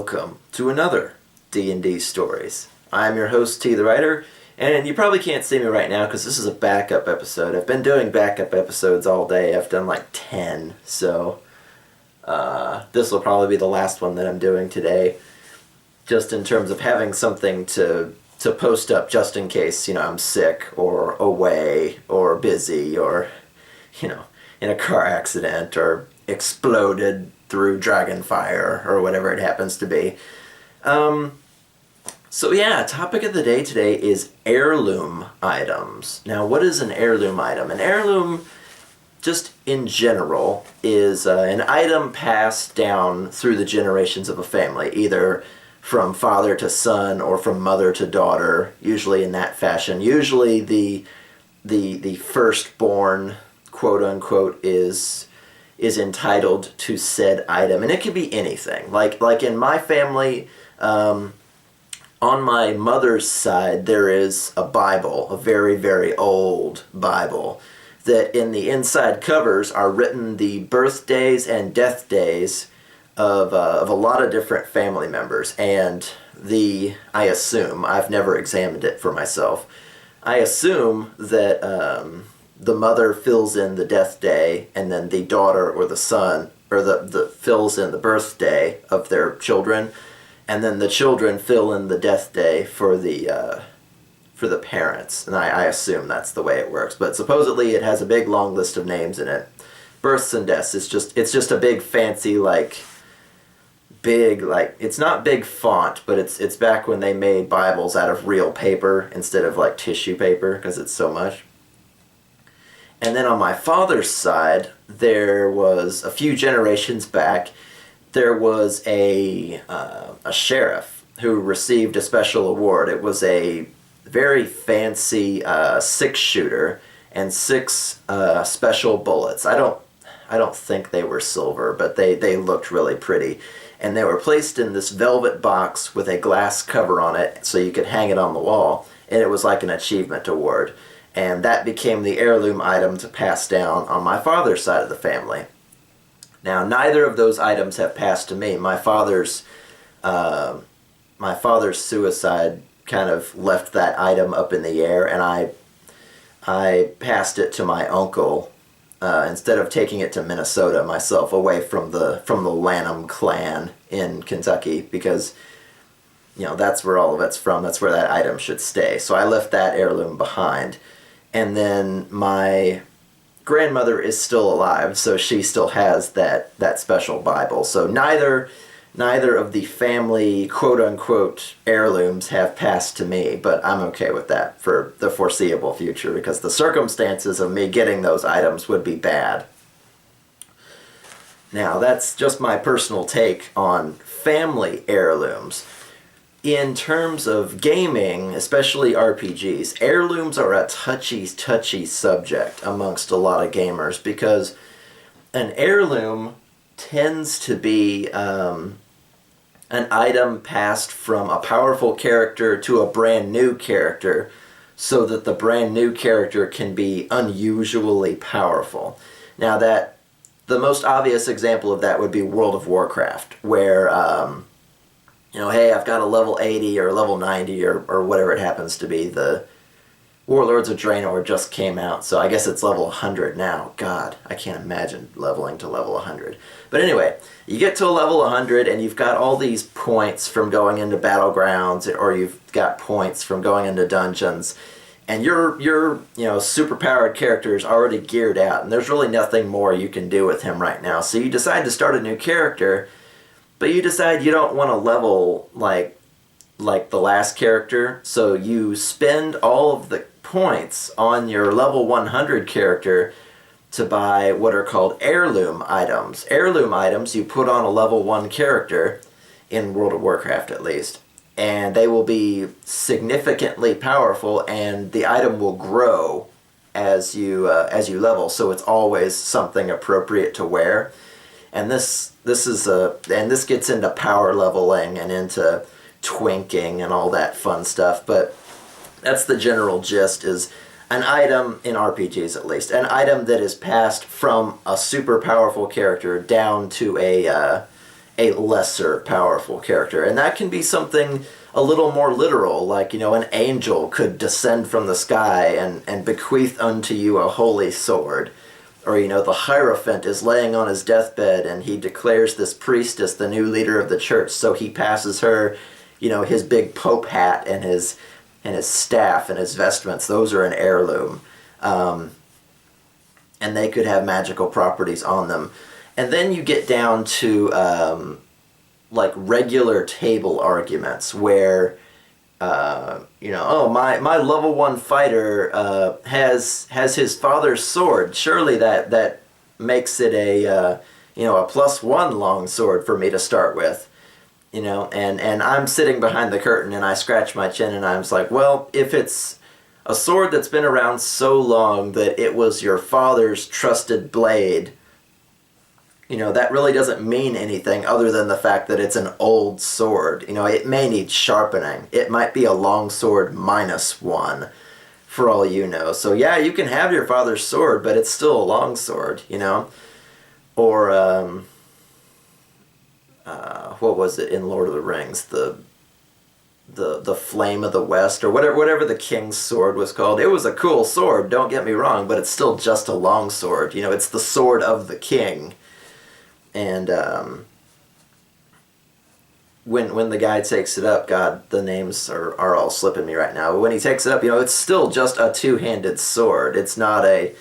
welcome to another D&D Stories. I'm your host, T the Writer, and you probably can't see me right now because this is a backup episode. I've been doing backup episodes all day. I've done like 10, so this will probably be the last one that I'm doing today, just in terms of having something to post up just in case, I'm sick or away or busy or, in a car accident or exploded through dragon fire or whatever it happens to be. Topic of the day today is heirloom items. Now, what is an heirloom item? An heirloom, just in general, is an item passed down through the generations of a family, either from father to son or from mother to daughter, usually in that fashion. Usually the firstborn, quote unquote, is entitled to said item, and it can be anything. Like in my family, on my mother's side, there is a Bible, a very, very old Bible, that in the inside covers are written the birthdays and death days of a lot of different family members. And I assume, I've never examined it for myself, I assume that the mother fills in the death day, and then the daughter or the son or the fills in the birthday of their children, and then the children fill in the death day for the parents. And I assume that's the way it works. But supposedly it has a big long list of names in it. Births and deaths. It's just a big fancy it's not big font, but it's back when they made Bibles out of real paper instead of tissue paper because it's so much. And then on my father's side, there was a few generations back, there was a sheriff who received a special award. It was a very fancy 6-shooter and 6 special bullets. I don't think they were silver, but they looked really pretty. And they were placed in this velvet box with a glass cover on it so you could hang it on the wall, and it was like an achievement award. And that became the heirloom item to pass down on my father's side of the family. Now, neither of those items have passed to me. My father's suicide kind of left that item up in the air, and I passed it to my uncle instead of taking it to Minnesota myself, away from the Lanham clan in Kentucky, because that's where all of it's from. That's where that item should stay. So I left that heirloom behind. And then my grandmother is still alive, so she still has that special Bible. So neither of the family quote-unquote heirlooms have passed to me, but I'm okay with that for the foreseeable future because the circumstances of me getting those items would be bad. Now, that's just my personal take on family heirlooms. In terms of gaming, especially RPGs, heirlooms are a touchy subject amongst a lot of gamers because an heirloom tends to be an item passed from a powerful character to a brand new character so that the brand new character can be unusually powerful. Now, the most obvious example of that would be World of Warcraft, where hey, I've got a level 80 or level 90 or whatever it happens to be. The Warlords of Draenor just came out, so I guess it's level 100 now. God, I can't imagine leveling to level 100. But anyway, you get to a level 100 and you've got all these points from going into battlegrounds, or you've got points from going into dungeons, and your superpowered character is already geared out, and there's really nothing more you can do with him right now. So you decide to start a new character, but you decide you don't want to level like the last character, so you spend all of the points on your level 100 character to buy what are called heirloom items. Heirloom items you put on a level 1 character, in World of Warcraft at least, and they will be significantly powerful, and the item will grow as you level, so it's always something appropriate to wear. And this gets into power leveling and into twinking and all that fun stuff, but that's the general gist, is an item, in RPGs at least, an item that is passed from a super powerful character down to a a lesser powerful character. And that can be something a little more literal, like, an angel could descend from the sky and bequeath unto you a holy sword. Or, the Hierophant is laying on his deathbed and he declares this priestess the new leader of the church, so he passes her, his big pope hat and his staff and his vestments. Those are an heirloom. And they could have magical properties on them. And then you get down to like regular table arguments where my level 1 fighter has his father's sword. Surely that makes it a +1 long sword for me to start with. And I'm sitting behind the curtain and I scratch my chin and I'm just like, well, if it's a sword that's been around so long that it was your father's trusted blade, that really doesn't mean anything other than the fact that it's an old sword. It may need sharpening. It might be a long sword -1 for all you know. So yeah, you can have your father's sword, but it's still a long sword, Or, what was it in Lord of the Rings? The Flame of the West, or whatever the king's sword was called. It was a cool sword, don't get me wrong, but it's still just a long sword. It's the sword of the king. And when the guy takes it up, God, the names are all slipping me right now. But when he takes it up, it's still just a two-handed sword. It's not a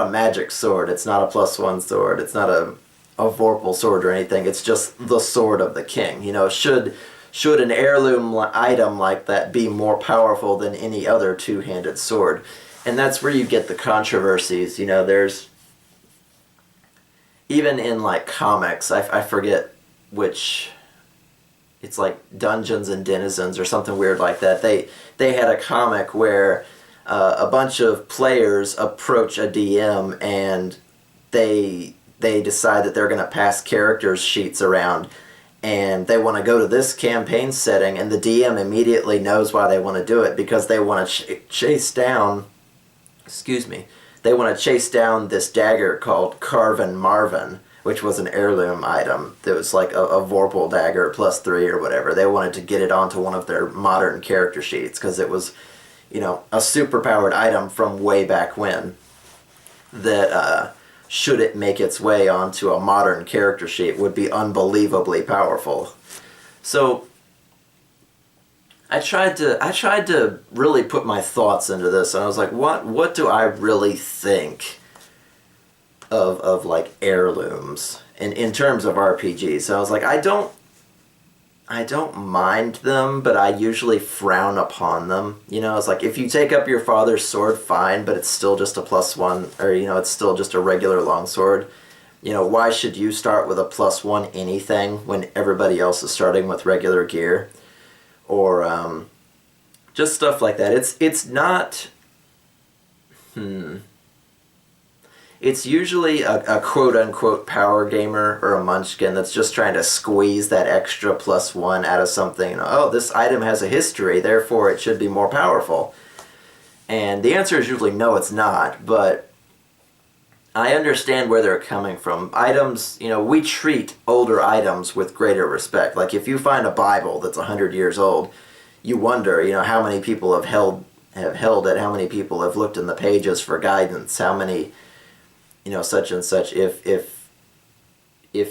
magic sword. It's not a +1 sword. It's not a vorpal sword or anything. It's just the sword of the king. Should an heirloom item like that be more powerful than any other two-handed sword? And that's where you get the controversies. There's, even in like comics, I forget which, it's like Dungeons and Denizens or something weird like that. They had a comic where a bunch of players approach a DM and they decide that they're going to pass characters sheets around and they want to go to this campaign setting, and the DM immediately knows why they want to do it, because they want to chase down, they want to chase down this dagger called Carven Marvin, which was an heirloom item. It was like a vorpal dagger +3 or whatever. They wanted to get it onto one of their modern character sheets because it was, a super-powered item from way back when that, should it make its way onto a modern character sheet, would be unbelievably powerful. So I tried to really put my thoughts into this, and I was like, what do I really think of like heirlooms in terms of RPGs? So I was like, I don't mind them, but I usually frown upon them. It's like, if you take up your father's sword, fine, but it's still just a +1, or it's still just a regular longsword. Why should you start with a +1 anything when everybody else is starting with regular gear? Or just stuff like that. It's not. It's usually a quote-unquote power gamer or a munchkin that's just trying to squeeze that extra +1 out of something. Oh, this item has a history, therefore it should be more powerful. And the answer is usually no, it's not, but I understand where they're coming from. Items, we treat older items with greater respect. Like, if you find a Bible that's 100 years old, you wonder, how many people have held it, how many people have looked in the pages for guidance, how many, such and such. If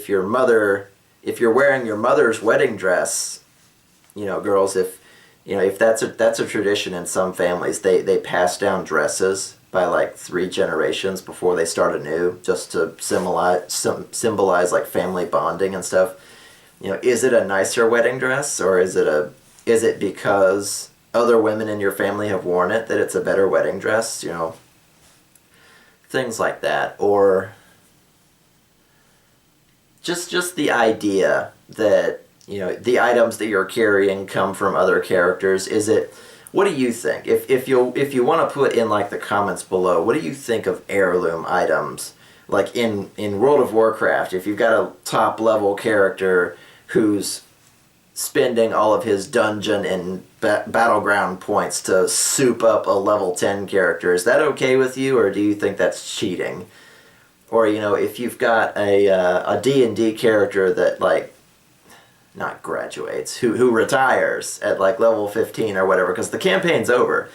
you're wearing your mother's wedding dress, girls, if that's a tradition in some families, they pass down dresses by like 3 generations before they start anew, just to symbolize like family bonding and stuff. Is it a nicer wedding dress, or is it because other women in your family have worn it that it's a better wedding dress? Things like that. Or just the idea that the items that you're carrying come from other characters. What do you think? If you want to put in like the comments below, what do you think of heirloom items? Like in World of Warcraft, if you've got a top level character who's spending all of his dungeon and battleground points to soup up a level 10 character, is that okay with you, or do you think that's cheating? Or, if you've got a D&D character that, like, not graduates, who retires at, like, level 15 or whatever, because the campaign's over.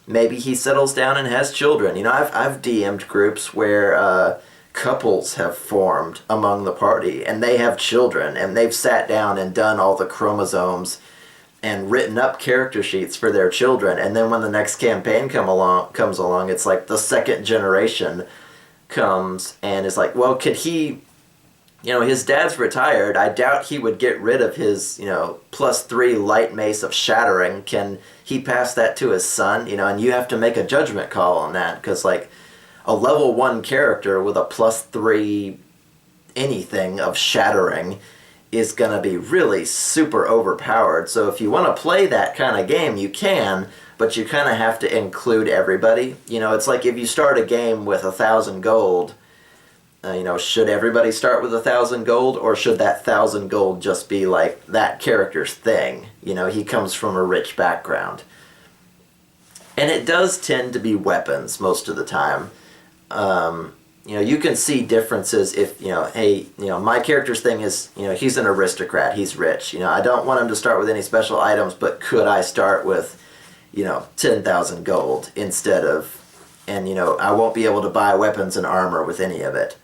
Maybe he settles down and has children. I've DM'd groups where couples have formed among the party, and they have children, and they've sat down and done all the chromosomes and written up character sheets for their children, and then when the next campaign comes along, it's like the second generation comes and is like, well, could he, his dad's retired. I doubt he would get rid of his, +3 light mace of shattering. Can he pass that to his son? And you have to make a judgment call on that, because, like, a level 1 character with a +3 anything of shattering is going to be really super overpowered. So if you want to play that kind of game, you can, but you kind of have to include everybody. It's like if you start a game with 1,000 gold, should everybody start with 1,000 gold, or should that 1,000 gold just be like that character's thing? He comes from a rich background. And it does tend to be weapons most of the time. You can see differences if, hey, my character's thing is, he's an aristocrat, he's rich. I don't want him to start with any special items, but could I start with, 10,000 gold instead of, and, I won't be able to buy weapons and armor with any of it.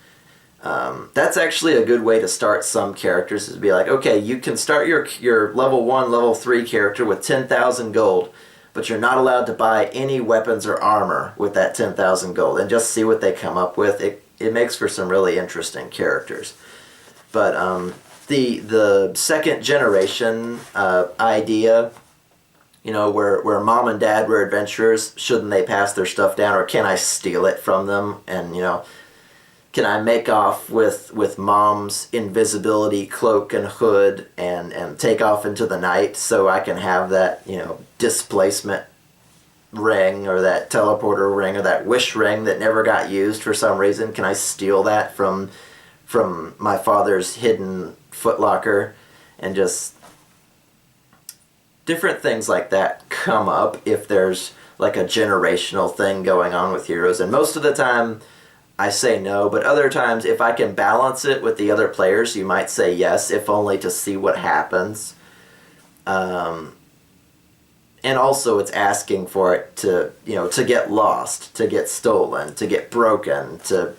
That's actually a good way to start some characters, is to be like, okay, you can start your level 1, level 3 character with 10,000 gold, but you're not allowed to buy any weapons or armor with that 10,000 gold, and just see what they come up with. It makes for some really interesting characters. But the second generation idea, where mom and dad were adventurers, shouldn't they pass their stuff down, or can I steal it from them? And, can I make off with mom's invisibility cloak and hood and take off into the night so I can have that, displacement ring, or that teleporter ring, or that wish ring that never got used for some reason? Can I steal that from my father's hidden footlocker? And just different things like that come up if there's like a generational thing going on with heroes. And most of the time I say no, but other times if I can balance it with the other players, you might say yes, if only to see what happens. And also it's asking for it to, to get lost, to get stolen, to get broken, to,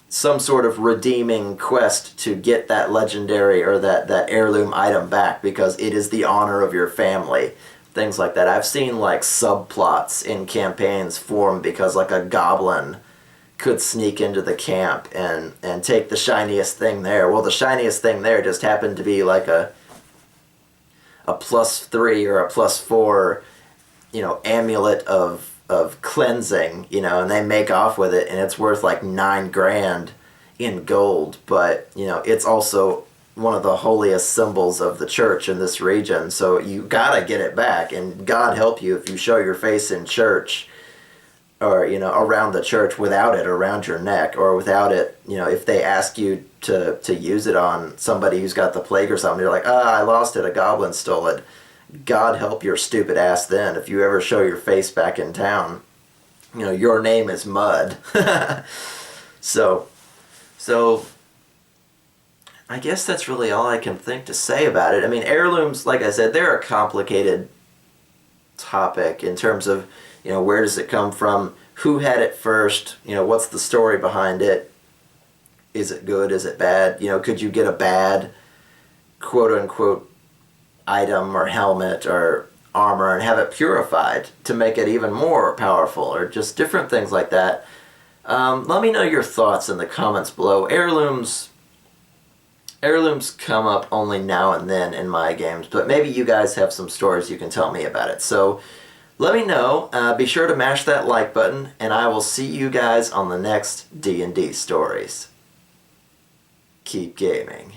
some sort of redeeming quest to get that legendary or that heirloom item back because it is the honor of your family. Things like that. I've seen like subplots in campaigns form because like a goblin could sneak into the camp and take the shiniest thing there. Well, the shiniest thing there just happened to be like a +3 or a +4, amulet of cleansing, and they make off with it, and it's worth like 9 grand in gold, but, it's also one of the holiest symbols of the church in this region, so you gotta get it back, and God help you if you show your face in church, or, around the church without it around your neck, or without it, if they ask you to use it on somebody who's got the plague or something, you're like, I lost it, a goblin stole it. God help your stupid ass then if you ever show your face back in town. Your name is mud. So I guess that's really all I can think to say about it. I mean, heirlooms, like I said, they're a complicated topic in terms of, where does it come from? Who had it first? What's the story behind it? Is it good? Is it bad? Could you get a bad, quote-unquote, item or helmet or armor and have it purified to make it even more powerful, or just different things like that? Let me know your thoughts in the comments below. Heirlooms come up only now and then in my games, but maybe you guys have some stories you can tell me about it. So let me know. Be sure to mash that like button, and I will see you guys on the next D&D Stories. Keep gaming.